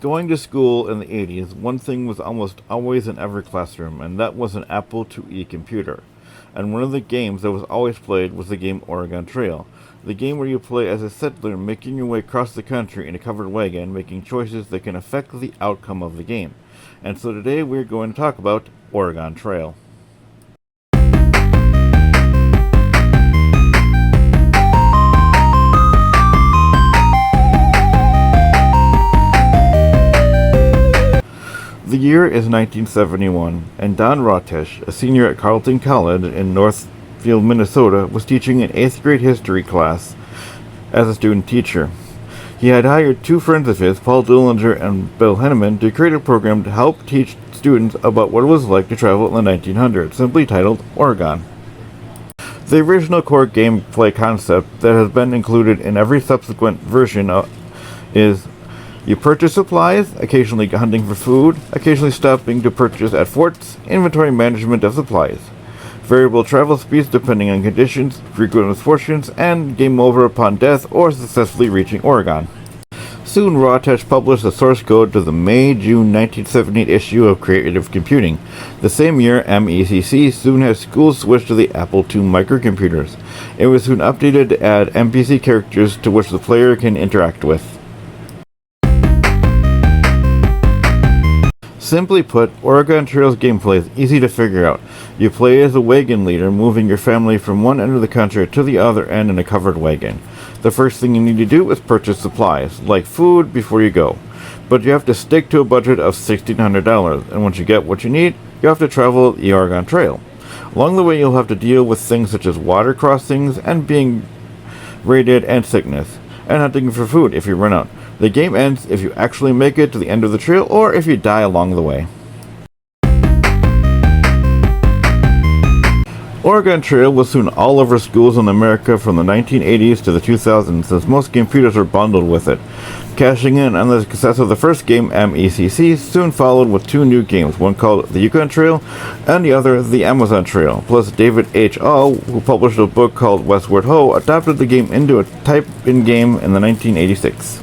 Going to school in the 80s, one thing was almost always in every classroom, and that was an Apple IIe computer. And one of the games that was always played was the game Oregon Trail. The game where you play as a settler making your way across the country in a covered wagon, making choices that can affect the outcome of the game. And so today we're going to talk about Oregon Trail. The year is 1971, and Don Rotesh, a senior at Carleton College in Northfield, Minnesota, was teaching an 8th grade history class as a student teacher. He had hired two friends of his, Paul Dillinger and Bill Henneman, to create a program to help teach students about what it was like to travel in the 1900s, simply titled Oregon. The original core gameplay concept that has been included in every subsequent version is you purchase supplies, occasionally hunting for food, occasionally stopping to purchase at forts, inventory management of supplies, variable travel speeds depending on conditions, frequent misfortunes, and game over upon death or successfully reaching Oregon. Soon, Rotesh published the source code to the May-June 1978 issue of Creative Computing. The same year, MECC soon had schools switch to the Apple II microcomputers. It was soon updated to add NPC characters to which the player can interact with. Simply put, Oregon Trail's gameplay is easy to figure out. You play as a wagon leader, moving your family from one end of the country to the other end in a covered wagon. The first thing you need to do is purchase supplies, like food, before you go. But you have to stick to a budget of $1,600, and once you get what you need, you have to travel the Oregon Trail. Along the way, you'll have to deal with things such as water crossings and being raided and sickness, and hunting for food if you run out. The game ends if you actually make it to the end of the trail or if you die along the way. Oregon Trail was soon all over schools in America from the 1980s to the 2000s, since most computers were bundled with it. Cashing in on the success of the first game, MECC soon followed with two new games, one called the Yukon Trail and the other the Amazon Trail. Plus, David H. Ahl, who published a book called Westward Ho, adapted the game into a type-in game in the 1986.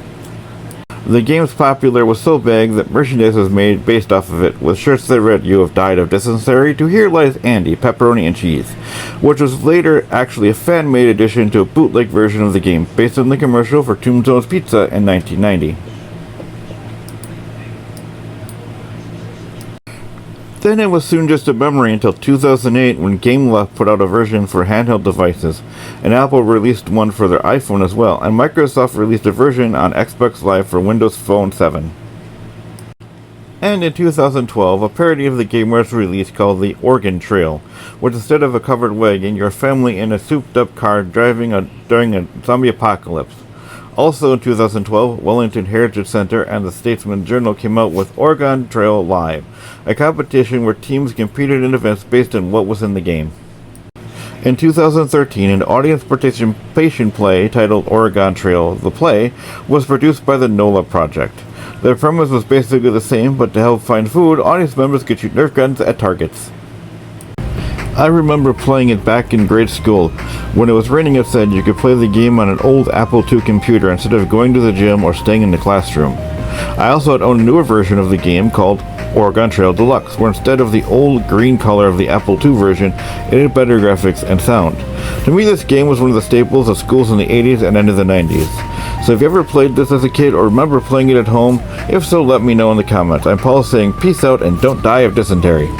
The game's popular was so big that merchandise was made based off of it, with shirts that read, "You have died of dysentery," to "Here lies Andy, pepperoni and cheese," which was later actually a fan-made addition to a bootleg version of the game, based on the commercial for Tombstone's Pizza in 1990. Then it was soon just a memory until 2008 when Gameloft put out a version for handheld devices, and Apple released one for their iPhone as well, and Microsoft released a version on Xbox Live for Windows Phone 7. And in 2012, a parody of the game was released called the Oregon Trail, which instead of a covered wagon, you're a family in a souped-up car driving during a zombie apocalypse. Also in 2012, Wellington Heritage Center and the Statesman Journal came out with Oregon Trail Live, a competition where teams competed in events based on what was in the game. In 2013, an audience participation play titled Oregon Trail: The Play was produced by the NOLA Project. The premise was basically the same, but to help find food, audience members could shoot Nerf guns at targets. I remember playing it back in grade school. When it was raining outside, you could play the game on an old Apple II computer instead of going to the gym or staying in the classroom. I also had owned a newer version of the game called Oregon Trail Deluxe, where instead of the old green color of the Apple II version, it had better graphics and sound. To me, this game was one of the staples of schools in the 80s and into the 90s. So if you ever played this as a kid or remember playing it at home, if so, let me know in the comments. I'm Paul saying peace out and don't die of dysentery.